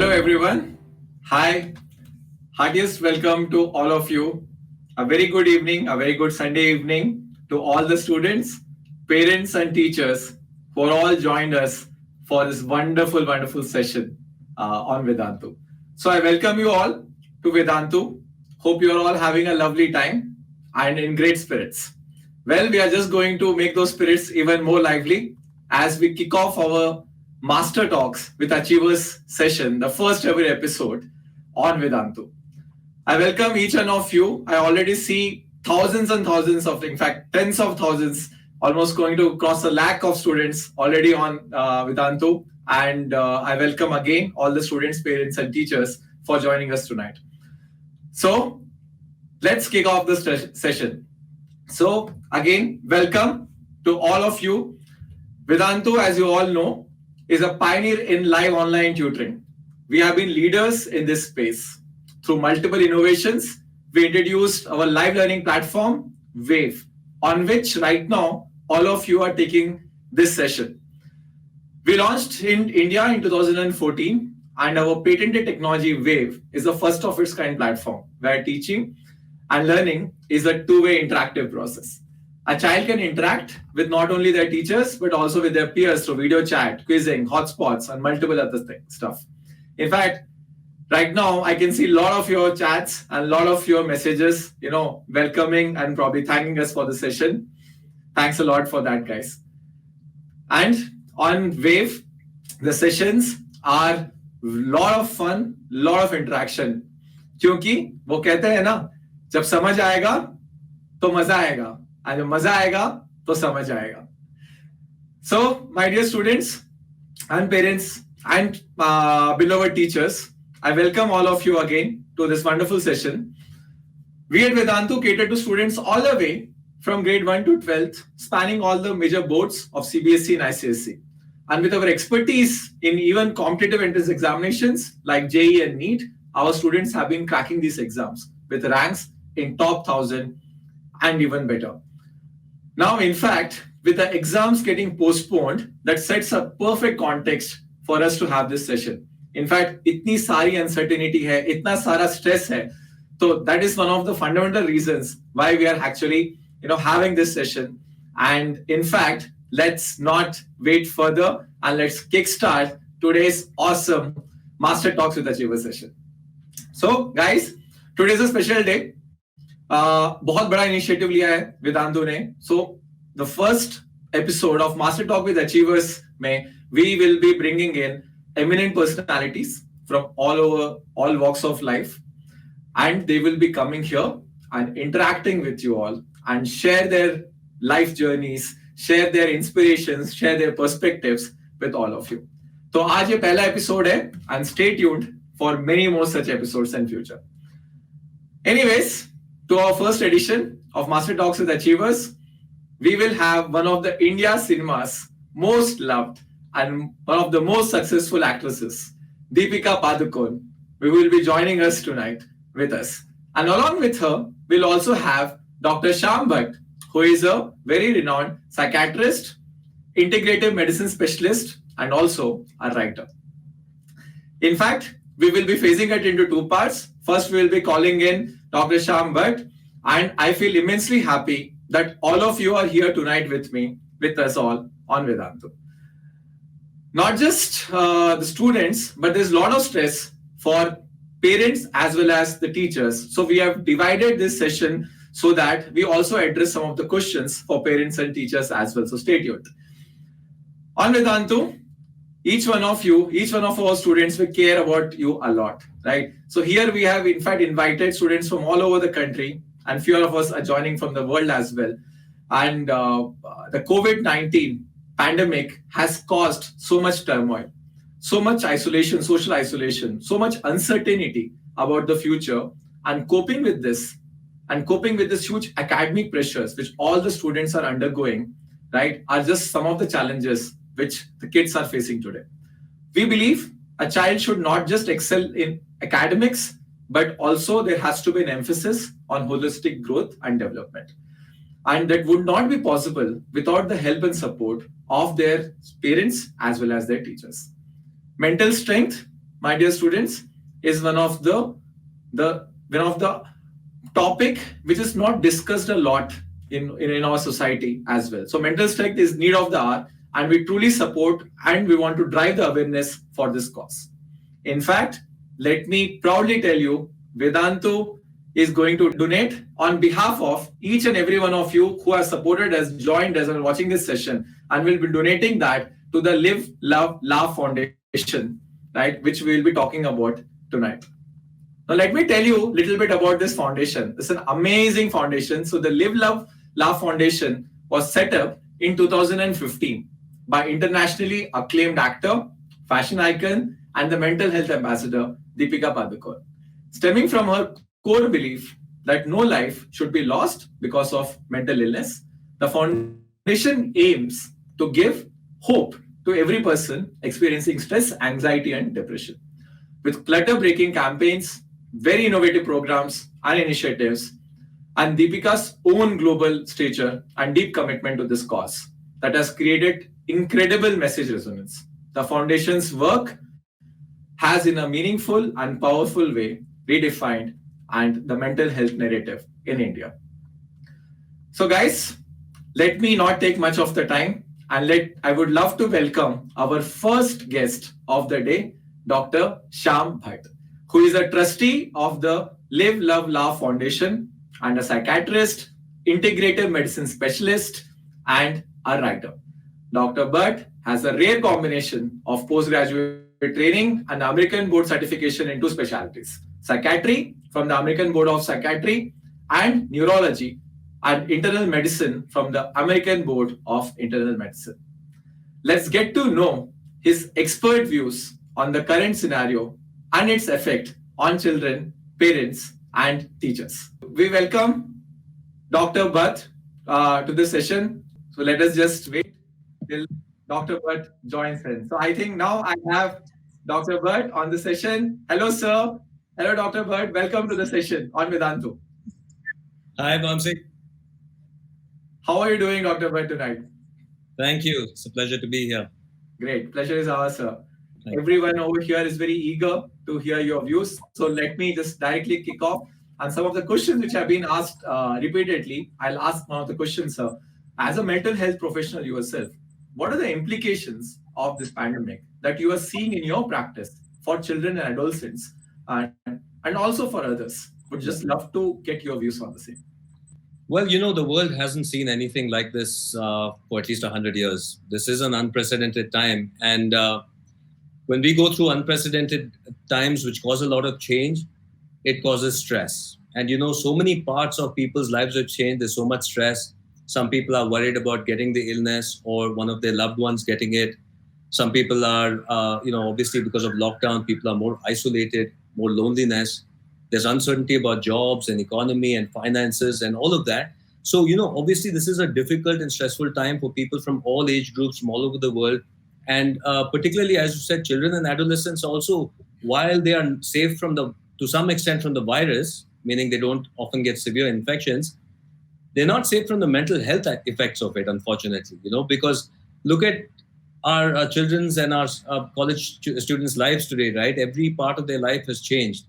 Hello, everyone. Hi. Heartiest welcome to all of you. A very good evening, a very good Sunday evening to all the students, parents, and teachers who are all joined us for this wonderful, wonderful session on Vedantu. So, I welcome you all to Vedantu. Hope you are all having a lovely time and in great spirits. Well, we are just going to make those spirits even more lively as we kick off our Master Talks with Achievers session, the first ever episode on Vedantu. I welcome each one of you. I already see thousands and thousands of, in fact, tens of thousands, almost going to cross a lakh of students already on Vedantu. And I welcome again all the students, parents, and teachers for joining us tonight. So let's kick off this session. So again, welcome to all of you. Vedantu, as you all know, is a pioneer in live online tutoring. We have been leaders in this space. Through multiple innovations, we introduced our live learning platform, Wave, on which right now all of you are taking this session. We launched in India in 2014, and our patented technology, Wave, is the first of its kind platform where teaching and learning is a two-way interactive process. A child can interact with not only their teachers, but also with their peers through video chat, quizzing, hotspots, and multiple other stuff. In fact, right now, I can see a lot of your chats and a lot of your messages, welcoming and probably thanking us for the session. Thanks a lot for that, guys. And on Wave, the sessions are a lot of fun, lot of interaction. क्योंकि वो कहते हैं ना, जब समझ आएगा तो मजा आएगा, and जब मजा आएगा तो समझ आएगा. So, my dear students and parents and beloved teachers, I welcome all of you again to this wonderful session. We at Vedantu cater to students all the way from grade 1 to 12th, spanning all the major boards of CBSE and ICSE. And with our expertise in even competitive entrance examinations like JEE and NEET, our students have been cracking these exams with ranks in top 1000 and even better. Now, in fact, with the exams getting postponed, that sets a perfect context for us to have this session. In fact, itni sari uncertainty hai, itna sara stress hai. So that is one of the fundamental reasons why we are actually, having this session. And in fact, let's not wait further and let's kickstart today's awesome Master Talks with Achiever session. So, guys, today is a special day. बहुत बड़ा initiative लिया है वेदांतु ने. So, the first episode of Master Talk with Achievers में we will be bringing in eminent personalities from all walks of life, and they will be coming here and interacting with you all and share their life journeys, share their inspirations, share their perspectives with all of you. तो आज ये पहला episode है, and stay tuned for many more such episodes in future. Anyways, to our first edition of Master Talks with Achievers, we will have one of the India cinema's most loved and one of the most successful actresses, Deepika Padukone, who will be joining us tonight with us. And along with her, we'll also have Dr. Shyam Bhatt, who is a very renowned psychiatrist, integrative medicine specialist, and also a writer. In fact, we will be phasing it into two parts. First, we will be calling in Dr. Shyam Bhatt, and I feel immensely happy that all of you are here tonight with us all on Vedantu. Not just the students, but there's a lot of stress for parents as well as the teachers. So we have divided this session so that we also address some of the questions for parents and teachers as well. So stay tuned. On Vedantu, each one of our students will care about you a lot, right? So here we have, in fact, invited students from all over the country, and few of us are joining from the world as well. And the COVID-19 pandemic has caused so much turmoil, so much isolation, social isolation, so much uncertainty about the future, and coping with this huge academic pressures which all the students are undergoing, right, are just some of the challenges which the kids are facing today. We believe a child should not just excel in academics, but also there has to be an emphasis on holistic growth and development. And that would not be possible without the help and support of their parents as well as their teachers. Mental strength my dear students, is one of the topic which is not discussed a lot in our society as well. So mental strength is need of the hour, and we truly support and we want to drive the awareness for this cause. In fact, let me proudly tell you, Vedantu is going to donate on behalf of each and every one of you who has supported us, joined us, and watching this session, and will be donating that to the Live, Love, Laugh Foundation, right, which we will be talking about tonight. Now, let me tell you a little bit about this foundation. It's an amazing foundation. So, the Live, Love, Laugh Foundation was set up in 2015 by internationally acclaimed actor, fashion icon, and the mental health ambassador, Deepika Padukone. Stemming from her core belief that no life should be lost because of mental illness, the foundation aims to give hope to every person experiencing stress, anxiety, and depression. With clutter breaking campaigns, very innovative programs and initiatives, and Deepika's own global stature and deep commitment to this cause that has created incredible message resonance. The foundation's work has, in a meaningful and powerful way, redefined and the mental health narrative in India. So, guys, let me not take much of the time, and I would love to welcome our first guest of the day, Dr. Shyam Bhatt, who is a trustee of the Live, Love, Laugh Foundation and a psychiatrist, integrative medicine specialist, and a writer. Dr. Bhatt has a rare combination of postgraduate training and American board certification in two specialties: psychiatry from the American Board of Psychiatry and neurology and internal medicine from the American Board of Internal Medicine. Let's get to know his expert views on the current scenario and its effect on children, parents, and teachers. We welcome Dr. Bhatt to this session. So let us just wait till Dr. Bhatt joins in. So I think now I have Dr. Bhatt on the session. Hello, sir. Hello, Dr. Bhatt. Welcome to the session on Vedantu. Hi, Vamsi. How are you doing, Dr. Bhatt, tonight? Thank you. It's a pleasure to be here. Great. Pleasure is ours, sir. Everyone over here is very eager to hear your views. So let me just directly kick off. And some of the questions which have been asked repeatedly, I'll ask one of the questions, sir. As a mental health professional yourself, what are the implications of this pandemic that you are seeing in your practice for children and adolescents and also for others? Would just love to get your views on the same. Well, the world hasn't seen anything like this for at least 100 years. This is an unprecedented time. And when we go through unprecedented times which cause a lot of change, it causes stress. And, so many parts of people's lives have changed. There's so much stress. Some people are worried about getting the illness or one of their loved ones getting it. Some people are, obviously because of lockdown, people are more isolated, more loneliness. There's uncertainty about jobs and economy and finances and all of that. So, obviously this is a difficult and stressful time for people from all age groups from all over the world. And particularly, as you said, children and adolescents also, while they are safe to some extent from the virus, meaning they don't often get severe infections, they're not safe from the mental health effects of it, unfortunately, because look at our children's and our college students' lives today, right? Every part of their life has changed.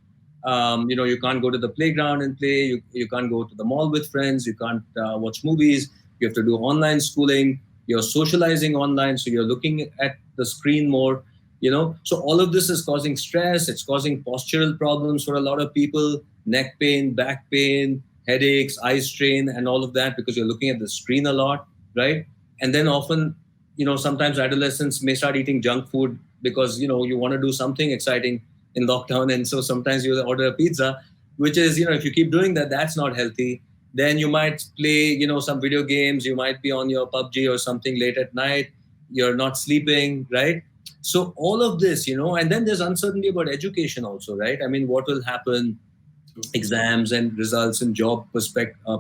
You can't go to the playground and play. You can't go to the mall with friends. You can't watch movies. You have to do online schooling. You're socializing online. So you're looking at the screen more, So all of this is causing stress. It's causing postural problems for a lot of people, neck pain, back pain, headaches, eye strain, and all of that because you're looking at the screen a lot, right? And then often, sometimes adolescents may start eating junk food because, you want to do something exciting in lockdown. And so sometimes you order a pizza, which is, if you keep doing that, that's not healthy. Then you might play, some video games. You might be on your PUBG or something late at night. You're not sleeping, right? So all of this, and then there's uncertainty about education also, right? I mean, what will happen, exams and results and job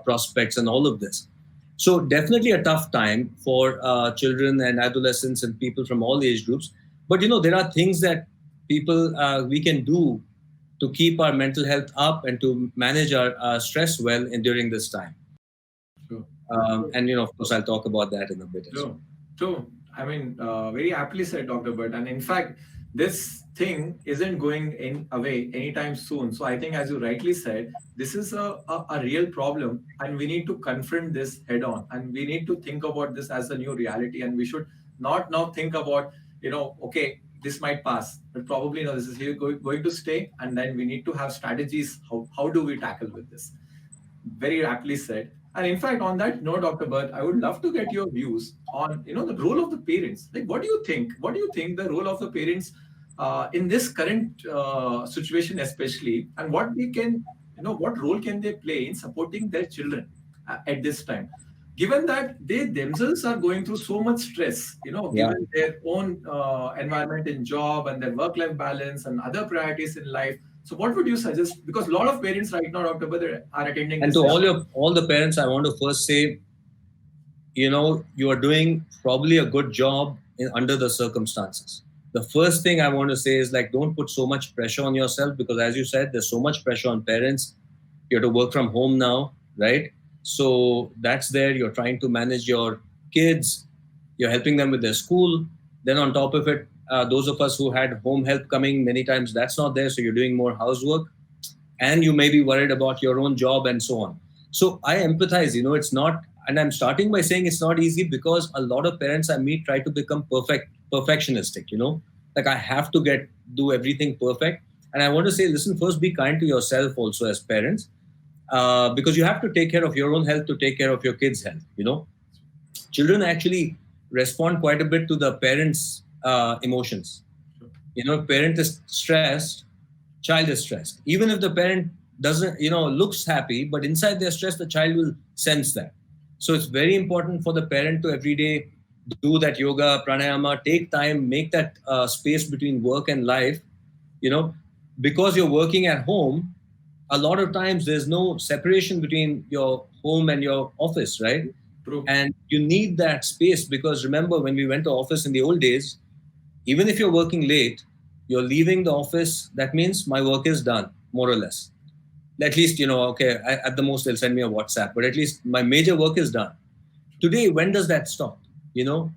prospects and all of this. So definitely a tough time for children and adolescents and people from all age groups. But, there are things that we can do to keep our mental health up and to manage our stress well during this time. Sure. And, of course, I'll talk about that in a bit. True. I mean, very aptly said, Dr. Bhatt. And in fact, this thing isn't going in away anytime soon. So I think, as you rightly said, this is a real problem, and we need to confront this head on, and we need to think about this as a new reality. And we should not now think about, okay, this might pass, but probably no, this is here going to stay. And then we need to have strategies. How do we tackle with this? Very aptly said. And in fact, on that note, Dr. Bhatt, I would love to get your views on, the role of the parents. Like, what do you think? What do you think the role of the parents in this current situation, especially, and what we can, what role can they play in supporting their children at this time? Given that they themselves are going through so much stress, Yeah. given their own environment in job and their work-life balance and other priorities in life. So what would you suggest? Because a lot of parents right now, Dr. Badr, are attending And this to session. all the parents, I want to first say, you are doing probably a good job under the circumstances. The first thing I want to say is, like, don't put so much pressure on yourself, because as you said, there's so much pressure on parents. You have to work from home now, right? So that's there. You're trying to manage your kids. You're helping them with their school. Then on top of it, those of us who had home help coming many times, that's not there. So you're doing more housework, and you may be worried about your own job and so on. So I empathize. It's not, and I'm starting by saying it's not easy, because a lot of parents I meet try to become perfectionistic. Like, I have to do everything perfect. And I want to say, listen, first be kind to yourself also as parents, because you have to take care of your own health to take care of your kids' health. Children actually respond quite a bit to the parents' emotions. Parent is stressed, child is stressed. Even if the parent doesn't, looks happy, but inside they're stressed, the child will sense that. So it's very important for the parent to every day do that yoga, pranayama, take time, make that space between work and life. You know, because you're working at home, a lot of times there's no separation between your home and your office, right? True. And you need that space, because remember, when we went to office in the old days, even if you're working late, you're leaving the office. That means my work is done, more or less. At least, okay, at the most, they'll send me a WhatsApp, but at least my major work is done. Today, when does that stop? You know,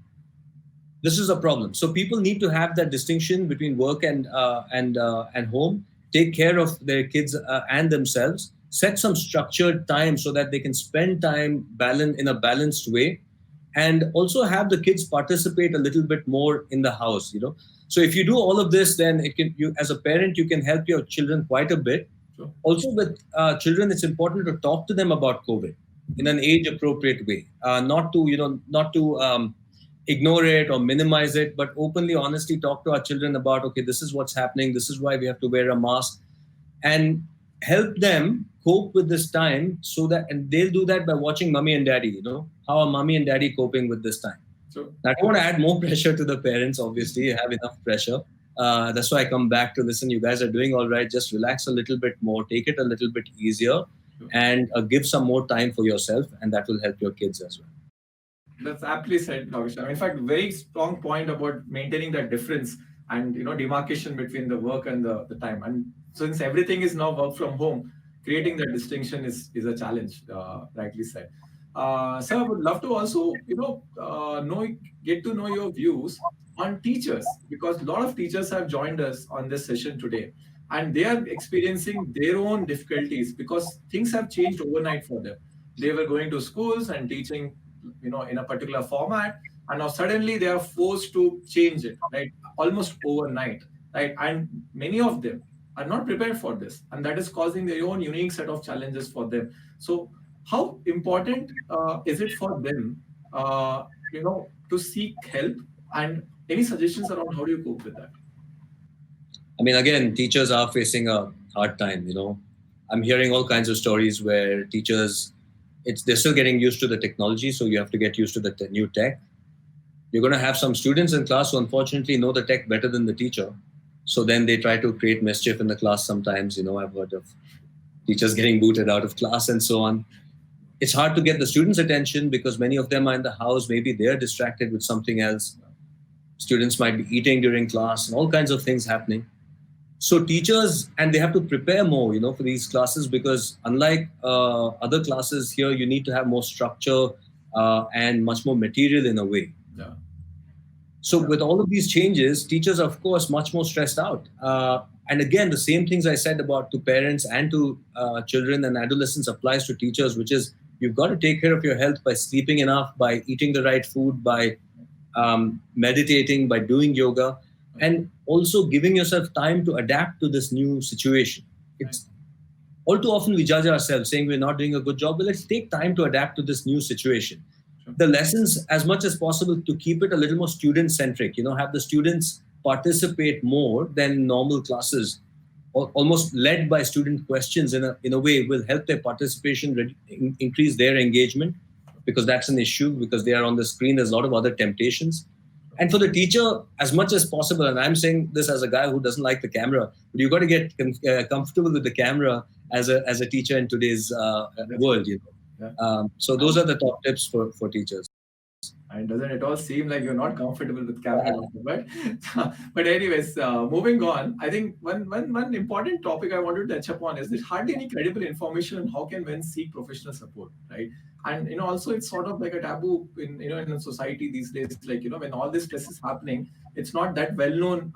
this is a problem. So people need to have that distinction between work and home. Take care of their kids and themselves. Set some structured time so that they can spend time in a balanced way, and also have the kids participate a little bit more in the house. So if you do all of this, then you, as a parent, you can help your children quite a bit. True. Also, with children, it's important to talk to them about COVID in an age-appropriate way, not to ignore it or minimize it, but openly, honestly talk to our children about, okay, this is what's happening, this is why we have to wear a mask, and help them cope with this time. So that, and they'll do that by watching mommy and daddy. How are mommy and daddy coping with this time? True. I don't want to add more pressure to the parents. Obviously, you have enough pressure. That's why I come back to, listen, you guys are doing all right. Just relax a little bit more, take it a little bit easier, and give some more time for yourself, and that will help your kids as well. That's aptly said, Navisha. In fact, very strong point about maintaining that difference and demarcation between the work and the time. And since everything is now work from home, creating that distinction is a challenge. Rightly said. Sir, I would love to also get to know your views on teachers, because a lot of teachers have joined us on this session today, and they are experiencing their own difficulties because things have changed overnight for them. They were going to schools and teaching in a particular format, and now suddenly they are forced to change it, right, almost overnight, right? And many of them are not prepared for this, and that is causing their own unique set of challenges for them. So how important is it for them to seek help, and any suggestions around how do you cope with that? I mean, again, teachers are facing a hard time. I'm hearing all kinds of stories where teachers, they're still getting used to the technology, so you have to get used to the new tech. You're going to have some students in class who unfortunately know the tech better than the teacher. So then they try to create mischief in the class sometimes. I've heard of teachers getting booted out of class and so on. It's hard to get the students' attention because many of them are in the house. Maybe they're distracted with something else. Students might be eating during class and all kinds of things happening. So teachers, and they have to prepare more, for these classes, because unlike other classes here, you need to have more structure and much more material in a way. Yeah. So with all of these changes, teachers are of course much more stressed out. And again, the same things I said about to parents and to children and adolescents applies to teachers, which is you've got to take care of your health by sleeping enough, by eating the right food, by meditating, by doing yoga, and also giving yourself time to adapt to this new situation. It's all too often we judge ourselves saying we're not doing a good job, but let's take time to adapt to this new situation. The lessons, as much as possible, to keep it a little more student centric, have the students participate more than normal classes, almost led by student questions in a way will help their participation, increase their engagement, because that's an issue, because they are on the screen. There's a lot of other temptations. And for the teacher, as much as possible, and I'm saying this as a guy who doesn't like the camera, but you've got to get comfortable with the camera as a teacher in today's world. So those are the top tips for teachers. And doesn't it all seem like you're not comfortable with camera? But but anyways, moving on, I think one important topic I wanted to touch upon is there's hardly any credible information on how can one seek professional support, right? And also it's sort of like a taboo in a society these days. Like when all this stress is happening, it's not that well known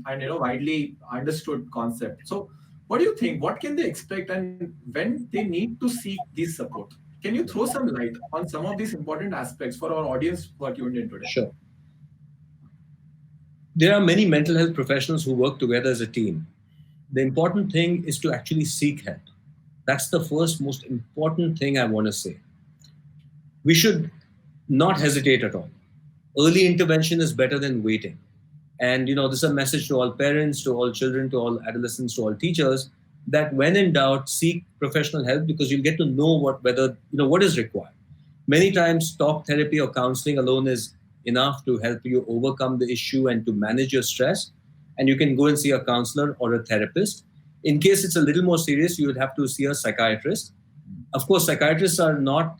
and widely understood concept. So what do you think? What can they expect, and when they need to seek this support? Can you throw some light on some of these important aspects for our audience who are tuned in today? Sure. There are many mental health professionals who work together as a team. The important thing is to actually seek help. That's the first most important thing I want to say. We should not hesitate at all. Early intervention is better than waiting. And this is a message to all parents, to all children, to all adolescents, to all teachers, that when in doubt, seek professional help, because you'll get to know what is required. Many times, talk therapy or counseling alone is enough to help you overcome the issue and to manage your stress. And you can go and see a counselor or a therapist. In case it's a little more serious, you would have to see a psychiatrist. Of course, psychiatrists are not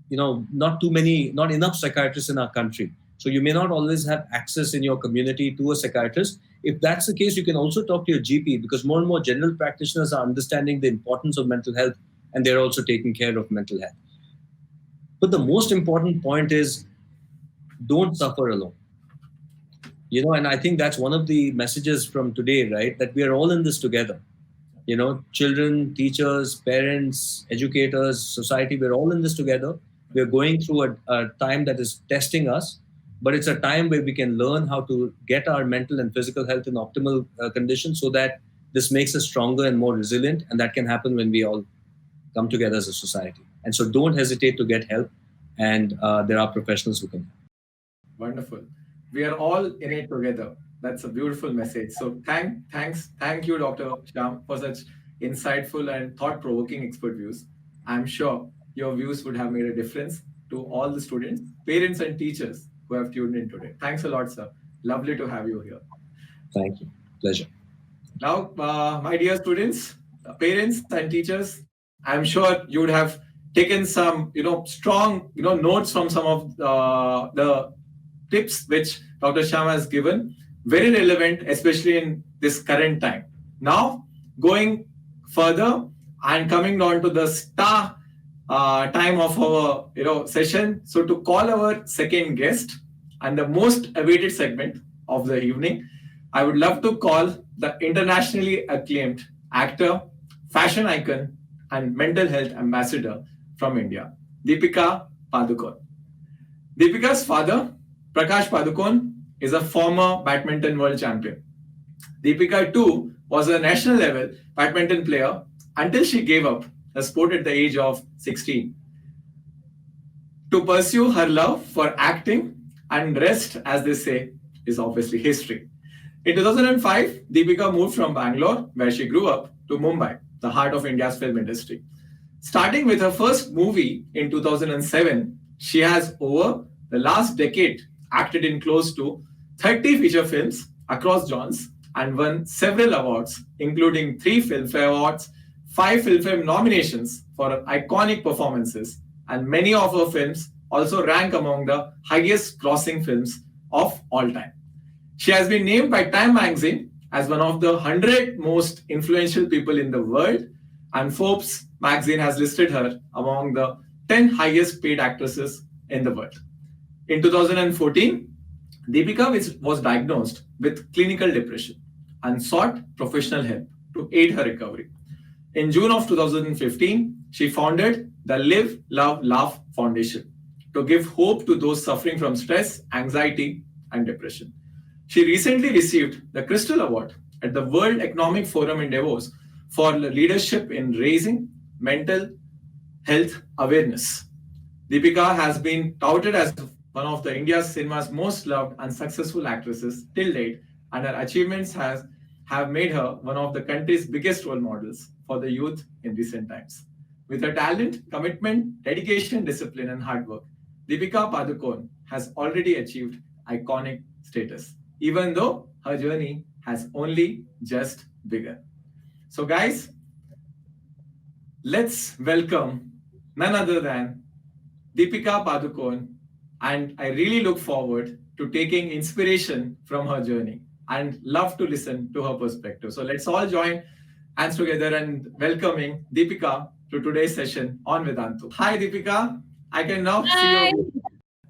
not enough psychiatrists in our country. So you may not always have access in your community to a psychiatrist. If that's the case, you can also talk to your GP, because more and more general practitioners are understanding the importance of mental health, and they're also taking care of mental health. But the most important point is, don't suffer alone. And I think that's one of the messages from today, right? That we are all in this together. Children, teachers, parents, educators, society, we're all in this together. We're going through a time that is testing us, but it's a time where we can learn how to get our mental and physical health in optimal conditions, so that this makes us stronger and more resilient. And that can happen when we all come together as a society. And so don't hesitate to get help. And there are professionals who can help. Wonderful. We are all in it together. That's a beautiful message. So thank you, Dr. Shyam, for such insightful and thought-provoking expert views. I'm sure your views would have made a difference to all the students, parents, and teachers who have tuned in today. Thanks a lot, sir. Lovely to have you here. Thank you. Pleasure. Now, my dear students, parents, and teachers, I'm sure you would have taken some, strong, notes from some of the tips which Dr. Shyam has given. Very relevant, especially in this current time. Now, going further and coming down to the star time of our session. So to call our second guest and the most awaited segment of the evening, I would love to call the internationally acclaimed actor, fashion icon, and mental health ambassador from India, Deepika Padukone. Deepika's father, Prakash Padukone, is a former badminton world champion. Deepika too was a national level badminton player until she gave up the sport at the age of 16 to pursue her love for acting, and rest, as they say, is obviously history. In 2005, Deepika moved from Bangalore, where she grew up, to Mumbai, the heart of India's film industry. Starting with her first movie in 2007, she has over the last decade acted in close to 30 feature films across genres and won several awards, including 3 Filmfare Awards, 5 Filmfare nominations for iconic performances, and many of her films also rank among the highest grossing films of all time. She has been named by Time magazine as one of the 100 most influential people in the world, and Forbes magazine has listed her among the 10 highest paid actresses in the world. In 2014, Deepika was diagnosed with clinical depression and sought professional help to aid her recovery. In June of 2015, she founded the Live, Love, Laugh Foundation to give hope to those suffering from stress, anxiety, and depression. She recently received the Crystal Award at the World Economic Forum in Davos for leadership in raising mental health awareness. Deepika has been touted as one of the India's cinema's most loved and successful actresses till date, and her achievements have made her one of the country's biggest role models for the youth in recent times. With her talent, commitment, dedication, discipline, and hard work, Deepika Padukone has already achieved iconic status, even though her journey has only just begun. So, guys, let's welcome none other than Deepika Padukone, and I really look forward to taking inspiration from her journey and love to listen to her perspective. So let's all join hands together and welcoming Deepika to today's session on Vedantu. Hi, Deepika. I can now see your. Hi.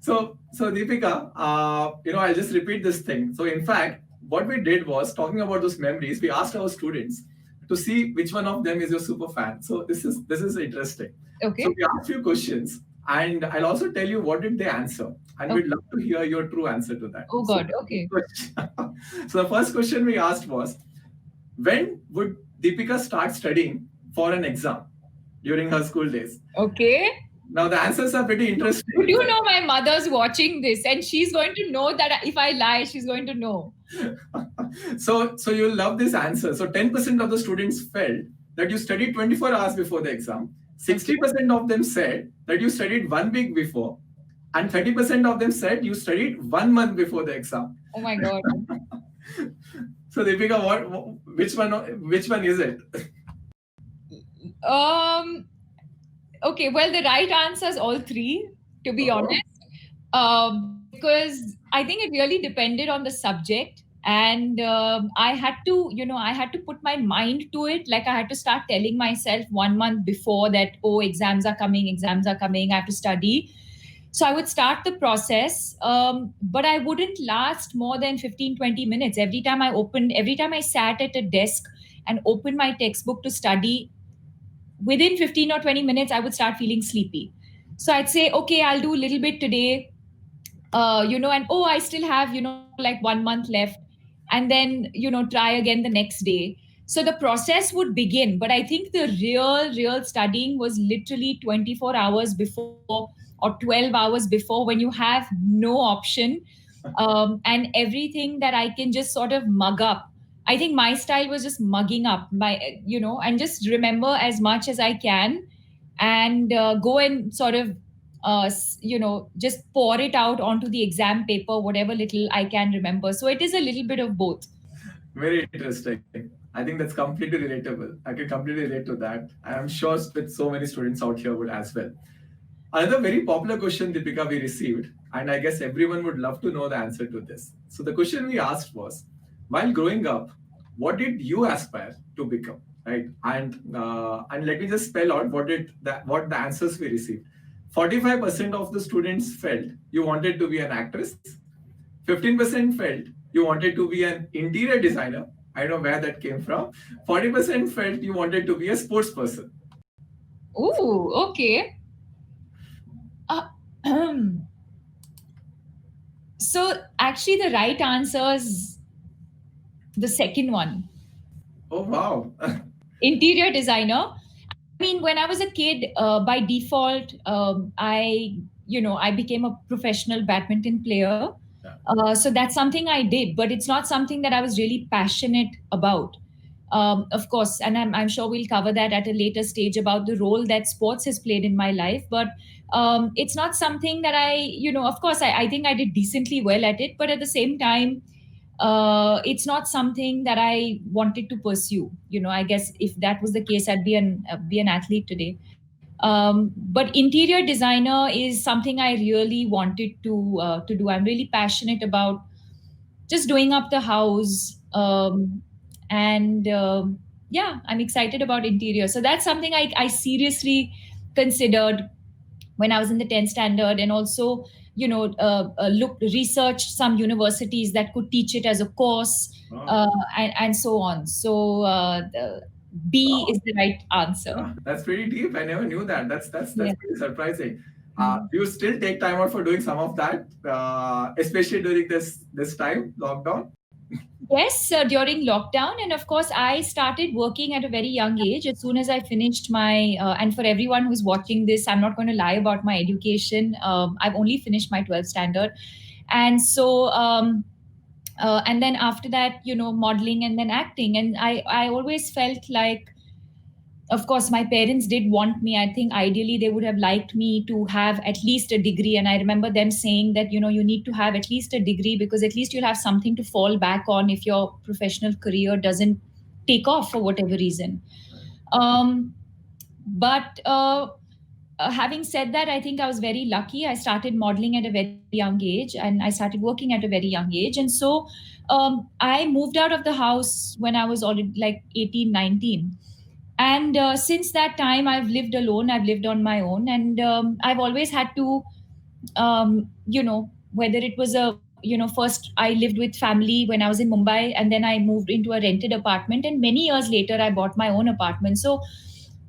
So Deepika, I'll just repeat this thing. So in fact, what we did was talking about those memories. We asked our students to see which one of them is your super fan. So this is interesting. So Okay. we asked few questions, and I'll also tell you what did they answer, and we'd Okay. love to hear your true answer to that. Oh So, God. Okay. so the first question we asked was, when would Deepika start studying for an exam during her school days? Okay. Now the answers are pretty But interesting. you know, my mother's watching this, and she's going to know that if I lie, she's going to know. So you'll love this answer. So 10% of the students felt that you studied 24 hours before the exam. Okay. 60% of them said that you studied 1 week before, and 30% of them said you studied 1 month before the exam. Oh my God. So Deepika, which one is it? Um. Okay. Well, the right answer is all three, to be Uh-huh. honest. Because I think it really depended on the subject. And I had to put my mind to it. Like I had to start telling myself 1 month before that, oh, exams are coming, I have to study. So I would start the process, but I wouldn't last more than 15, 20 minutes. Every time I sat at a desk and opened my textbook to study, within 15 or 20 minutes, I would start feeling sleepy. So I'd say, okay, I'll do a little bit today, and oh, I still have, like 1 month left, and then, try again the next day. So the process would begin, but I think the real studying was literally 24 hours before or 12 hours before, when you have no option, and everything that I can just sort of mug up. I think my style was just mugging up and just remember as much as I can, and go and sort of just pour it out onto the exam paper, whatever little I can remember. So it is a little bit of both. Very interesting. I think that's completely relatable. I can completely relate to that. I am sure with so many students out here would as well. Another very popular question, Deepika, we received, and I guess everyone would love to know the answer to this. So the question we asked was, while growing up, what did you aspire to become? Right, and let me just spell out what the answers we received. 45% of the students felt you wanted to be an actress. 15% felt you wanted to be an interior designer. I don't know where that came from. 40% felt you wanted to be a sports person. Ooh, okay. Uh, so actually, the right answer is the second one, Oh wow. interior designer. I mean, when I was a kid, by default, I became a professional badminton player. Yeah. So that's something I did, but it's not something that I was really passionate about. Of course, and I'm sure we'll cover that at a later stage about the role that sports has played in my life. But it's not something that of course, I think I did decently well at it, but at the same time, it's not something that I wanted to pursue. I guess if that was the case, I'd be an athlete today. But interior designer is something I really wanted to do. I'm really passionate about just doing up the house, and yeah, I'm excited about interior. So that's something I seriously considered when I was in the 10th standard, and also researched some universities that could teach it as a course, and so on. So B is the right answer. That's pretty deep. I never knew that. That's Yeah. pretty surprising. Mm. Do you still take time out for doing some of that, especially during this time lockdown? Yes, during lockdown. And of course, I started working at a very young age. As soon as I finished and for everyone who's watching this, I'm not going to lie about my education. I've only finished my 12th standard. And so, and then after that, modeling and then acting. And I always felt like, of course, my parents did want me. I think ideally they would have liked me to have at least a degree. And I remember them saying that, you need to have at least a degree, because at least you'll have something to fall back on if your professional career doesn't take off for whatever reason. Um, but having said that, I think I was very lucky. I started modeling at a very young age, and I started working at a very young age. And so I moved out of the house when I was already like 18, 19. And since that time, I've lived alone. I've lived on my own. And I've always had to, whether it was first I lived with family when I was in Mumbai, and then I moved into a rented apartment. And many years later, I bought my own apartment. So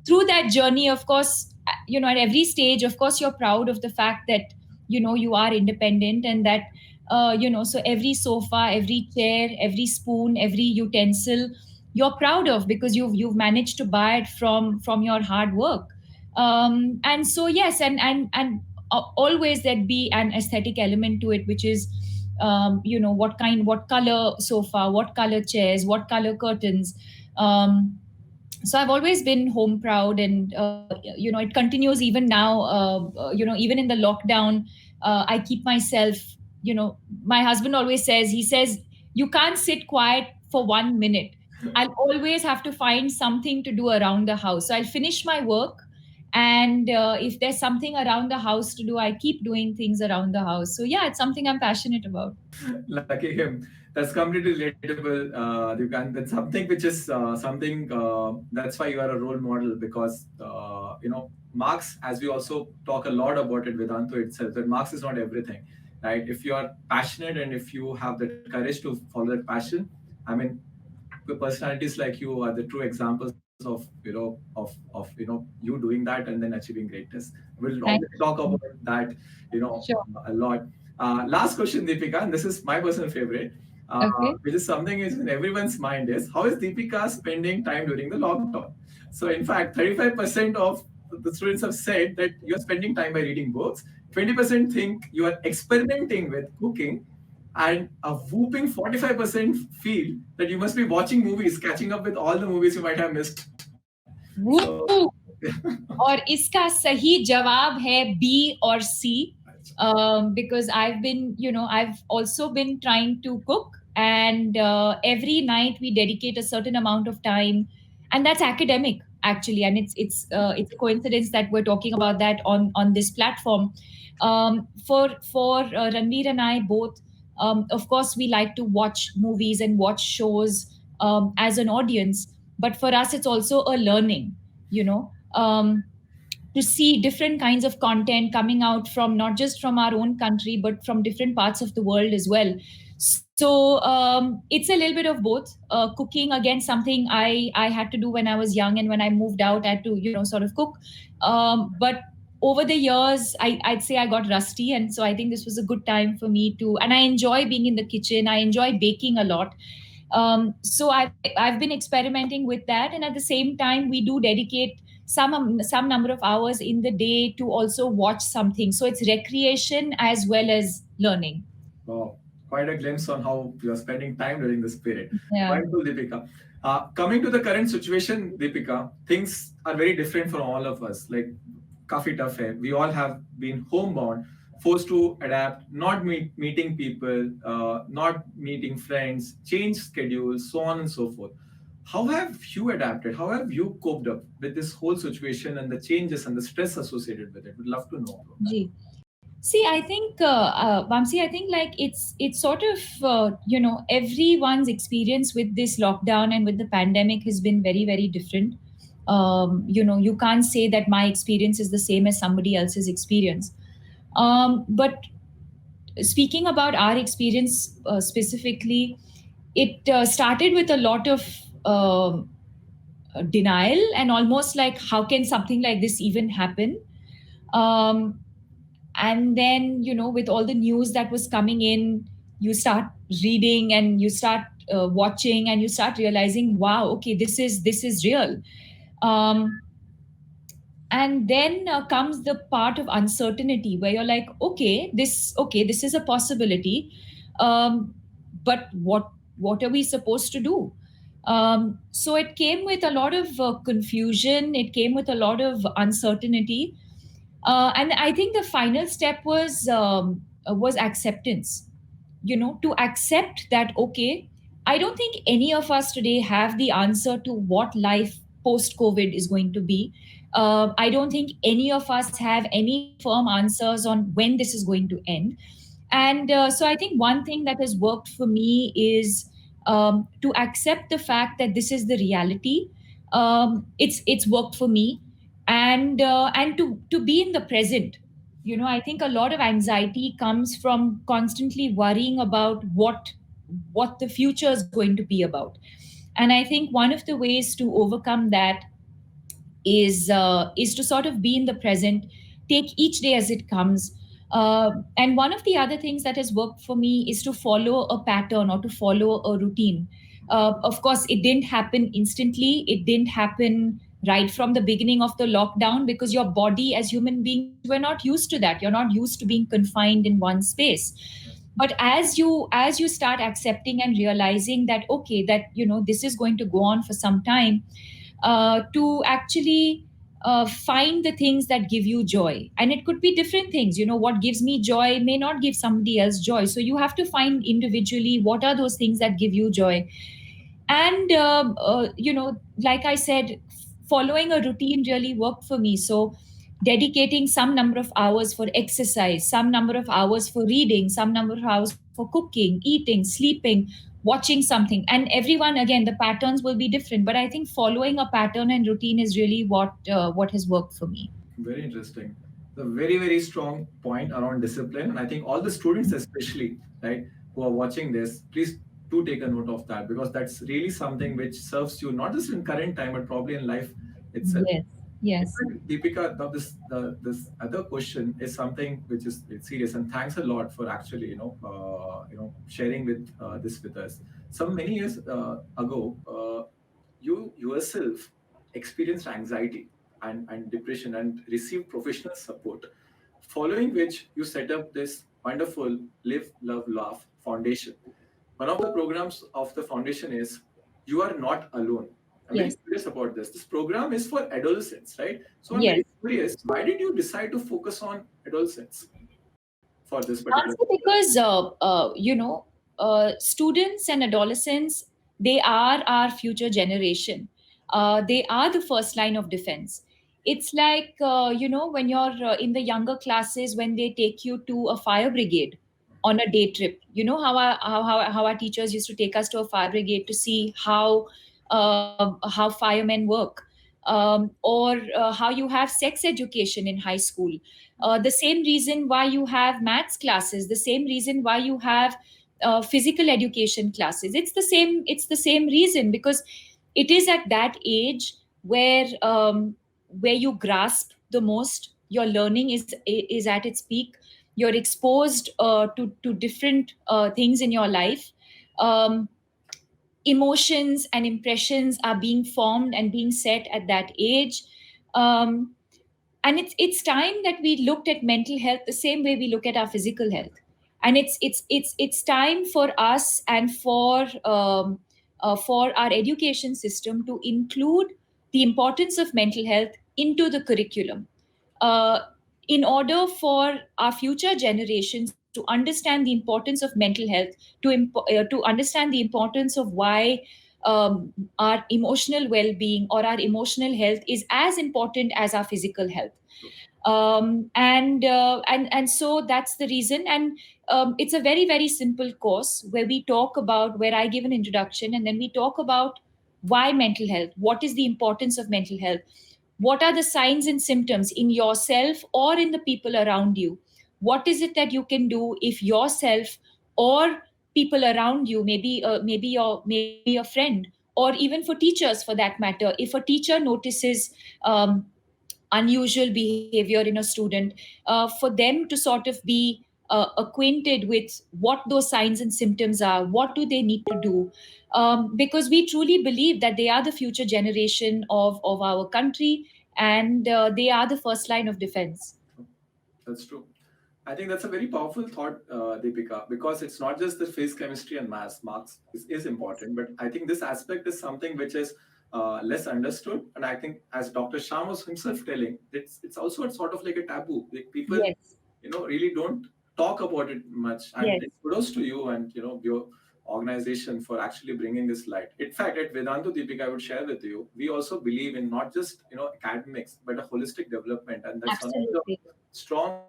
through that journey, of course, at every stage, of course, you're proud of the fact that, you are independent, and that, so every sofa, every chair, every spoon, every utensil, you're proud of, because you've managed to buy it from your hard work. And so, yes, and always there'd be an aesthetic element to it, which is, what color sofa, what color chairs, what color curtains. So I've always been home proud, and it continues even now. Even in the lockdown, I keep myself. My husband always says, he says, you can't sit quiet for 1 minute. I'll always have to find something to do around the house. So I'll finish my work, and if there's something around the house to do, I keep doing things around the house. So yeah, it's something I'm passionate about. Lucky him. That's completely relatable. That's something which is something. That's why you are a role model, because marks. As we also talk a lot about it with Antu itself, that marks is not everything, right? If you are passionate and if you have the courage to follow that passion, I mean, the personalities like you are the true examples of you doing that and then achieving greatness. We'll always talk about that Sure. a lot. Last question, Deepika, and this is my personal favorite, Okay. which is something is in everyone's mind, is how is Deepika spending time during the lockdown? So in fact, 35% of the students have said that you're spending time by reading books. 20% think you are experimenting with cooking, and a whooping 45% feel that you must be watching movies, catching up with all the movies you might have missed. So, Woo! और इसका सही जवाब है B or C, because I've also been trying to cook, and every night we dedicate a certain amount of time, and that's academic actually, and it's a coincidence that we're talking about that on this platform. For Ranveer and I both, of course, we like to watch movies and watch shows as an audience, but for us, it's also a learning, you know. To see different kinds of content coming out from not just from our own country but from different parts of the world as well. So it's a little bit of both. Cooking, again, something I had to do when I was young, and when I moved out I had to sort of cook, but over the years I'd say I got rusty, and so I think this was a good time for me to, and I enjoy being in the kitchen, I enjoy baking a lot. So I've been experimenting with that, and at the same time we do dedicate some number of hours in the day to also watch something. So it's recreation as well as learning. Wow, quite a glimpse on how you're spending time during this period. Yeah. Wonderful, Deepika. Coming to the current situation, Deepika, things are very different for all of us. Like, काफी tough है. We all have been homebound, forced to adapt, not meeting people, not meeting friends, change schedules, so on and so forth. How have you adapted? How have you coped up with this whole situation and the changes and the stress associated with it? Would love to know about that. Ji. See, I think, Vamsi, I think like it's sort of everyone's experience with this lockdown and with the pandemic has been very, very different. You can't say that my experience is the same as somebody else's experience. But speaking about our experience specifically, it started with a lot of denial and almost like, how can something like this even happen? Um, and then, with all the news that was coming in, you start reading and you start watching, and you start realizing, wow, okay, this is real. Um, and then comes the part of uncertainty where you're like, okay, this is a possibility, um, but what are we supposed to do? So it came with a lot of confusion, it came with a lot of uncertainty, and I think the final step was acceptance. To accept that, okay, I don't think any of us today have the answer to what life post COVID is going to be. I don't think any of us have any firm answers on when this is going to end. And so I think one thing that has worked for me is to accept the fact that this is the reality. It's worked for me, and to be in the present. I think a lot of anxiety comes from constantly worrying about what the future is going to be about. And I think one of the ways to overcome that is to sort of be in the present, take each day as it comes. And one of the other things that has worked for me is to follow a pattern or to follow a routine. Of course, it didn't happen instantly. It didn't happen right from the beginning of the lockdown, because your body, as human beings, we're not used to that. You're not used to being confined in one space. But as you start accepting and realizing that, okay, that this is going to go on for some time, to actually find the things that give you joy. And it could be different things. What gives me joy may not give somebody else joy. So you have to find individually what are those things that give you joy. And, like I said, following a routine really worked for me. So dedicating some number of hours for exercise, some number of hours for reading, some number of hours for cooking, eating, sleeping, watching something. And everyone, again, the patterns will be different, but I think following a pattern and routine is really what has worked for me. Very interesting. The very, very strong point around discipline. And I think all the students, especially, right, who are watching this, please do take a note of that, because that's really something which serves you not just in current time, but probably in life itself. Yes, In yes. fact, Deepika, now this other question is something which is it's serious, and thanks a lot for actually sharing with this with us. Some many years ago, you yourself experienced anxiety and depression and received professional support, following which you set up this wonderful Live, Love, Laugh Foundation. One of the programs of the foundation is You Are Not Alone. I'm very Yes, curious about this. This program is for adolescents, right? So I'm yes. very curious, why did you decide to focus on adolescents for this particular? Also because students and adolescents, they are our future generation. They are the first line of defense. It's like when you're in the younger classes, when they take you to a fire brigade on a day trip. How our teachers used to take us to a fire brigade to see how firemen work, or how you have sex education in high school. The same reason why you have maths classes, the same reason why you have physical education classes. It's the same reason, because it is at that age where you grasp the most. Your learning is at its peak. You're exposed to different things in your life. Um, Emotions and impressions are being formed and being set at that age. Um, and it's time that we looked at mental health the same way we look at our physical health. And it's time for us and for our education system to include the importance of mental health into the curriculum, uh, in order for our future generations to understand the importance of mental health, to understand the importance of why our emotional well-being or our emotional health is as important as our physical health. And so that's the reason. And it's a very, very simple course where we talk about, where I give an introduction, and then we talk about why mental health, what is the importance of mental health, what are the signs and symptoms in yourself or in the people around you, what is it that you can do if yourself or people around you, maybe your friend, or even for teachers for that matter, if a teacher notices unusual behavior in a student, for them to sort of be acquainted with what those signs and symptoms are, what do they need to do, because we truly believe that they are the future generation of our country, and they are the first line of defense. That's true. I think that's a very powerful thought, Deepika, because it's not just the physics, chemistry, and maths. Marks is important, but I think this aspect is something which is less understood. And I think, as Dr. Shah was himself telling, it's also a sort of like a taboo. Like people, Yes, really don't talk about it much. And yes, it's kudos to you and your organization for actually bringing this light. In fact, at Vedantu, Deepika, I would share with you, we also believe in not just academics, but a holistic development, and that's one of the absolutely, strong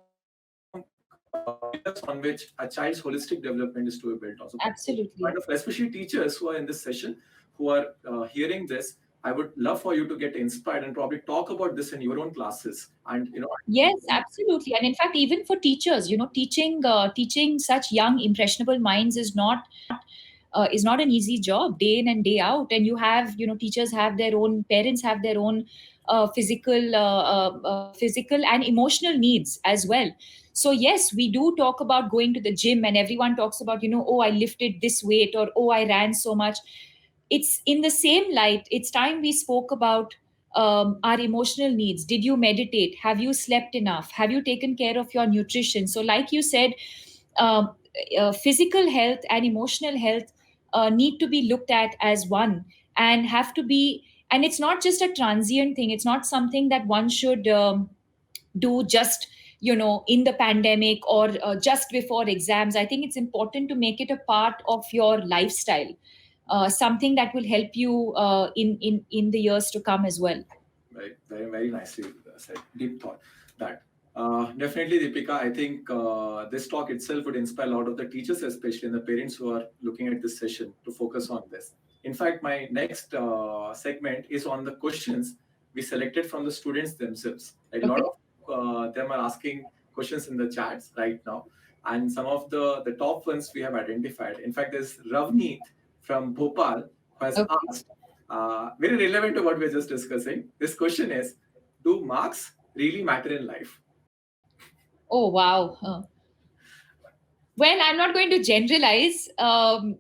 pillars on which a child's holistic development is to be built on. So, absolutely. kind of, especially teachers who are in this session, who are hearing this, I would love for you to get inspired and probably talk about this in your own classes. And Yes, absolutely. And in fact, even for teachers, teaching such young, impressionable minds is not an easy job, day in and day out. And you have, teachers have their own, parents have their own physical and emotional needs as well. So yes, we do talk about going to the gym, and everyone talks about, oh, I lifted this weight, or oh, I ran so much. It's in the same light. It's time we spoke about our emotional needs. Did you meditate? Have you slept enough? Have you taken care of your nutrition? So, like you said, um, physical health and emotional health need to be looked at as one, and have to be. And it's not just a transient thing. It's not something that one should do just in the pandemic, or just before exams. I think it's important to make it a part of your lifestyle, something that will help you in the years to come as well. Right, very, very nicely said. Deep thought. That definitely, Deepika. I think this talk itself would inspire a lot of the teachers, especially and the parents who are looking at this session, to focus on this. In fact, my next segment is on the questions we selected from the students themselves. Like, a lot Okay. of them are asking questions in the chats right now, and some of the top ones we have identified. In fact, there's Ravneet from Bhopal who has Okay. asked, very relevant to what we're just discussing. This question is: do marks really matter in life? Oh, wow. Well, I'm not going to generalize, and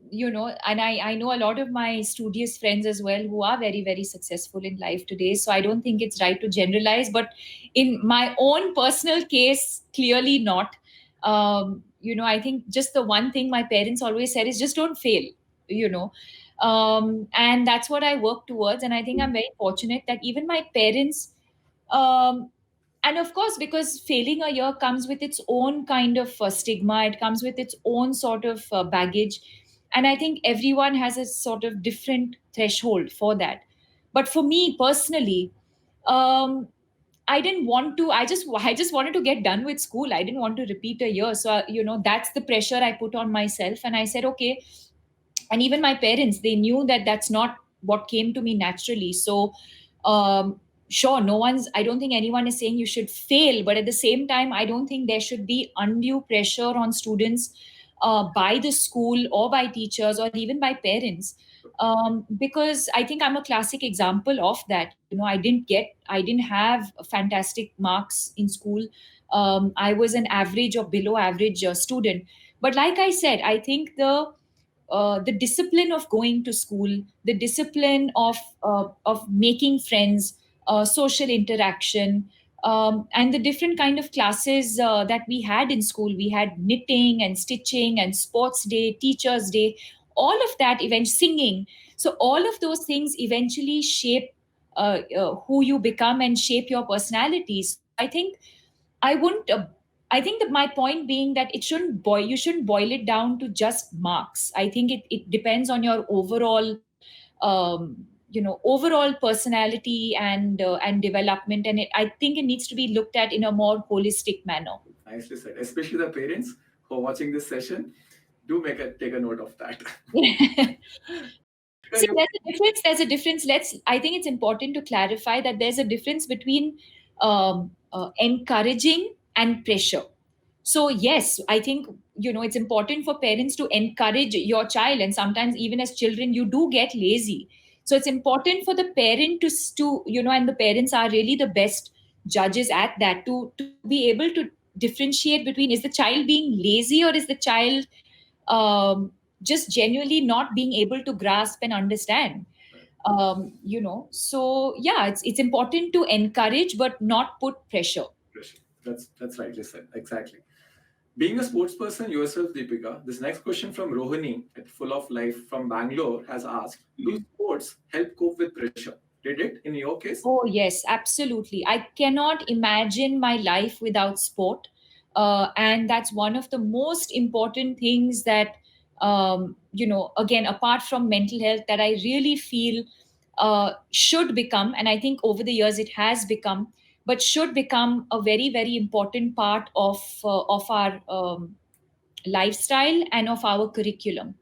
I know a lot of my studious friends as well who are very, very successful in life today. So I don't think it's right to generalize. But in my own personal case, clearly not. I think just the one thing my parents always said is just don't fail, you know. And that's what I work towards. And I think I'm very fortunate that even my parents, um, and of course, because failing a year comes with its own kind of stigma, it comes with its own sort of baggage. And I think everyone has a sort of different threshold for that. But for me personally, um, I didn't want to. I just wanted to get done with school. I didn't want to repeat a year. So that's the pressure I put on myself, and I said, okay. And even my parents, they knew that that's not what came to me naturally. So sure, no one's I don't think anyone is saying you should fail, but at the same time, I don't think there should be undue pressure on students by the school or by teachers or even by parents, because I think I'm a classic example of that. I didn't have fantastic marks in school. I was an average or below average student. But like I said, I think the discipline of going to school, the discipline of making friends, social interaction, and the different kind of classes that we had in school. We had knitting and stitching and sports day, teachers day, all of that, event singing. So all of those things eventually shape who you become and shape your personality. So I think I wouldn't. I think that my point being that you shouldn't boil it down to just marks. I think it depends on your overall personality and development, and I think it needs to be looked at in a more holistic manner. Nicely said. Especially the parents who are watching this session, do take a note of that. See, there's a difference. There's a difference. I think it's important to clarify that there's a difference between encouraging and pressure. So yes, I think, it's important for parents to encourage your child, and sometimes even as children you do get lazy. So it's important for the parent to and the parents are really the best judges at that, to be able to differentiate between, is the child being lazy, or is the child just genuinely not being able to grasp and understand. So yeah, it's important to encourage but not put pressure. That's rightly said. Exactly. Being a sports person yourself, Deepika, this next question from Rohini at Full of Life from Bangalore has asked, do sports help cope with pressure? Did it in your case? Oh, yes, absolutely. I cannot imagine my life without sport. And that's one of the most important things that, again, apart from mental health, that I really feel should become, and I think over the years it has become, but should become a very, very important part of our lifestyle and of our curriculum.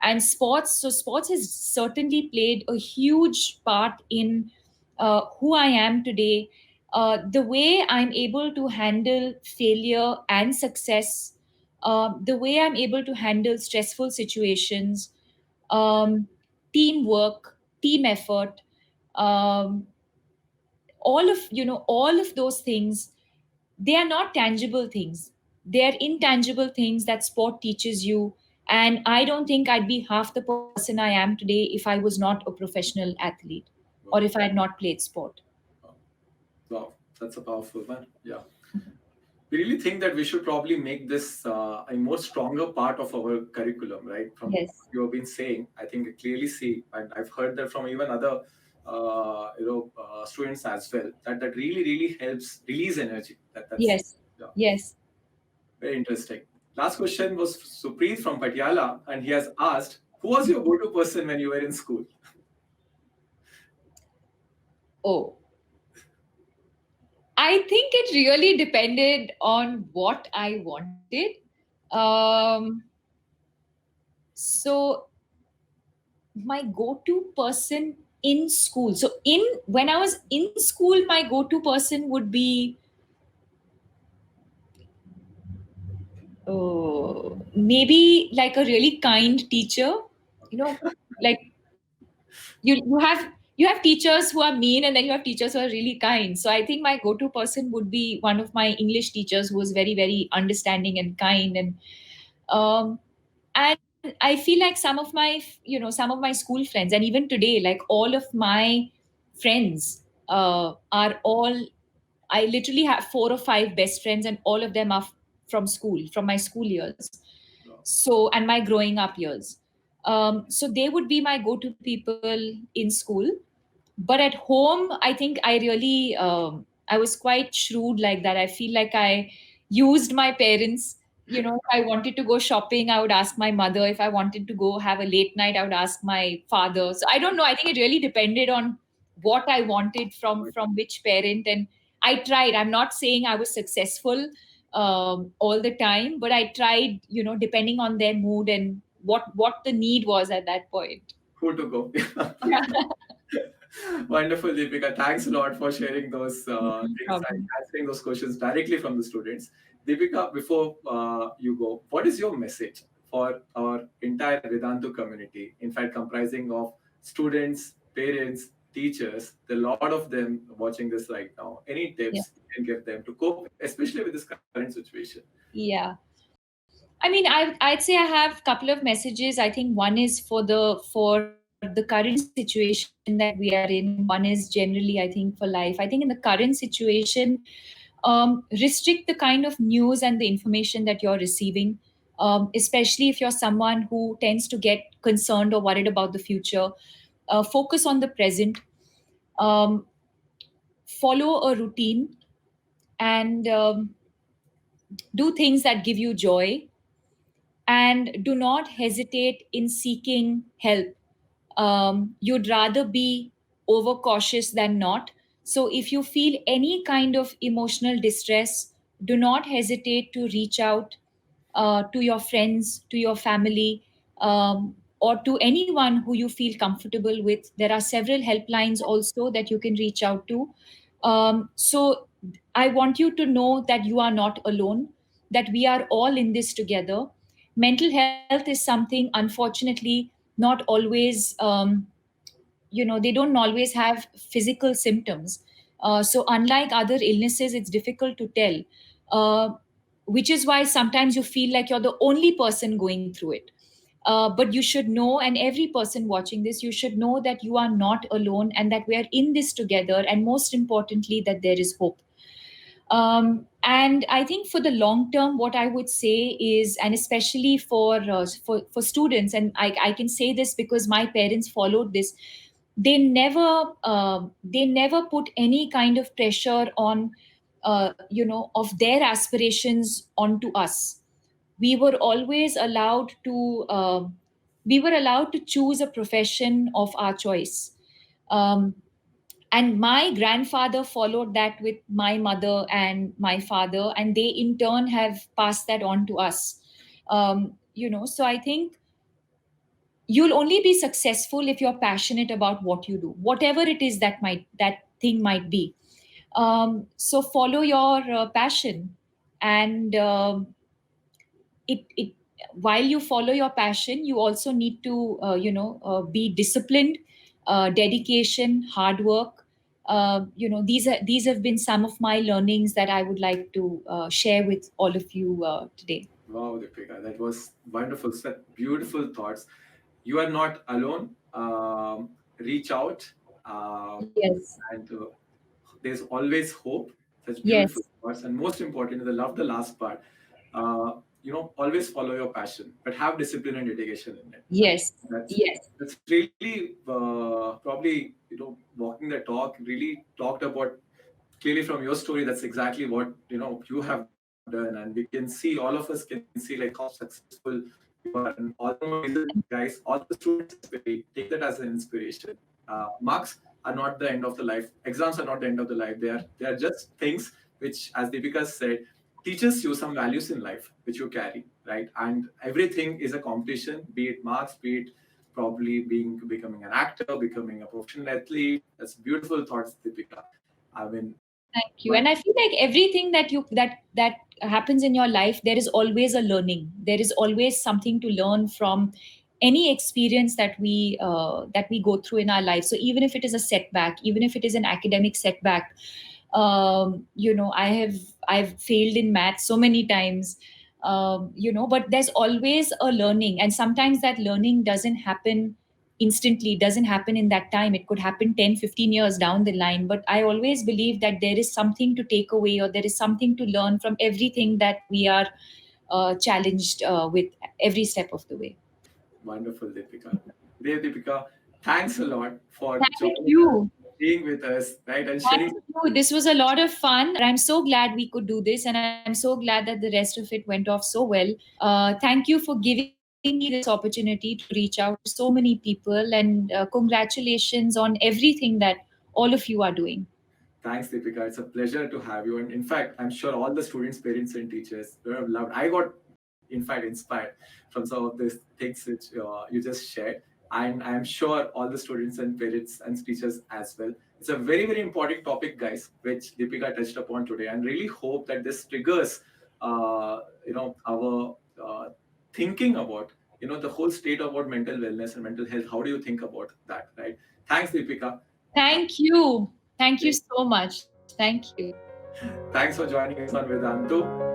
And sports has certainly played a huge part in who I am today, the way I'm able to handle failure and success, the way I'm able to handle stressful situations, um, teamwork, team effort, um, all of those things. They are not tangible things, they are intangible things that sport teaches you. And I don't think I'd be half the person I am today if I was not a professional athlete, or if I had not played sport. Wow. Wow, that's a powerful one. Yeah. We really think that we should probably make this a more stronger part of our curriculum, right? From what Yes. you have been saying, I think I clearly see, and I've heard that from even other, students as well. That really, really helps release energy. That's Yes. yeah, Yes. very interesting. Last question was Supreet from Patiala, and he has asked, "Who was your go-to person when you were in school?" Oh, I think it really depended on what I wanted. Um, so my go-to person in school, so in when I was in school, my go-to person would be, maybe like a really kind teacher. Like, you have teachers who are mean, and then you have teachers who are really kind. So I think my go-to person would be one of my English teachers who was very, very understanding and kind. Um, and I feel like some of my school friends, and even today, like all of my friends are all, I literally have 4 or 5 best friends, and all of them are from school, from my school years. So, and my growing up years. So they would be my go-to people in school. But at home, I think I was quite shrewd like that. I feel like I used my parents. If I wanted to go shopping, I would ask my mother. If I wanted to go have a late night, I would ask my father. So I don't know, I think it really depended on what I wanted from which parent. And I tried. I'm not saying I was successful all the time, but I tried, depending on their mood and what the need was at that point. Who to go? Wonderful, Deepika. Thanks a lot for sharing those No things and problem. answering those questions directly from the students. Deepika, before you go, what is your message for our entire Vedantu community? In fact, comprising of students, parents, teachers, there are a lot of them watching this right now. Any Yeah. tips you can give them to cope, especially with this current situation? Yeah. I mean, I'd say I have a couple of messages. I think one is for the current situation that we are in, and one is generally, I think, for life. I think in the current situation, restrict the kind of news and the information that you're receiving, especially if you're someone who tends to get concerned or worried about the future. Focus on the present. Um, Follow a routine, and do things that give you joy, and do not hesitate in seeking help. You'd rather be overcautious than not. So, if you feel any kind of emotional distress, do not hesitate to reach out to your friends, to your family, or to anyone who you feel comfortable with. There are several helplines also that you can reach out to. So, I want you to know that you are not alone. that we are all in this together. Mental health is something, unfortunately, not always, they don't always have physical symptoms. So unlike other illnesses, it's difficult to tell, uh, which is why sometimes you feel like you're the only person going through it. But you should know, and every person watching this, you should know that you are not alone, and that we are in this together, and most importantly, that there is hope. And I think for the long term, what I would say is, and especially for students, and I can say this because my parents followed this. They never put any kind of pressure on, of their aspirations onto us. We were always allowed to. We were allowed to choose a profession of our choice. Um, and my grandfather followed that with my mother and my father, and they in turn have passed that on to us. So I think you'll only be successful if you're passionate about what you do, whatever it is that thing might be. So follow your passion, and it while you follow your passion, you also need to be disciplined. Dedication, hard work. These have been some of my learnings that I would like to share with all of you today. Wow, Deepika, that was wonderful. Such beautiful thoughts. You are not alone. Reach out, Yes. and there's always hope. Such beautiful Yes. thoughts, and most importantly, I love the last part. Always follow your passion, but have discipline and dedication in it. Yes. That's Yes. that's really probably walking the talk. Really talked about clearly from your story. That's exactly what you have done, and we can see, all of us can see, like, how successful you are. And all the more reason, guys, all the students especially, take that as an inspiration. Marks are not the end of the life. Exams are not the end of the life. They are just things which, as Deepika said, teaches you some values in life which you carry, right? And everything is a competition, be it marks, be it probably becoming an actor, becoming a professional athlete. That's beautiful thoughts, Deepika. I mean, Thank you. but And I feel like everything that happens in your life, there is always a learning. There is always something to learn from any experience that we go through in our life. So even if it is a setback, even if it is an academic setback, I've failed in math so many times. But there's always a learning, and sometimes that learning doesn't happen instantly, doesn't happen in that time. It could happen 10, 15 years down the line. But I always believe that there is something to take away, or there is something to learn from everything that we are challenged with every step of the way. wonderful, Deepika. Dear Deepika, thanks a lot for Thank joining us, you. being with us, right, and Thank sharing. you. This was a lot of fun. I'm so glad we could do this, and I'm so glad that the rest of it went off so well. Thank you for giving me this opportunity to reach out to so many people, and congratulations on everything that all of you are doing. Thanks, Deepika. It's a pleasure to have you. And in fact, I'm sure all the students, parents, and teachers would have loved. I got, in fact, inspired from some of these things which you just shared. And I'm sure all the students and parents and teachers as well. It's a very, very important topic, guys, which Deepika touched upon today. And really hope that this triggers, our thinking about, the whole state about mental wellness and mental health. How do you think about that, right? Thanks, Deepika. Uh, Thank you. Thank you so much. Thank you. Thanks for joining us on Vedantu.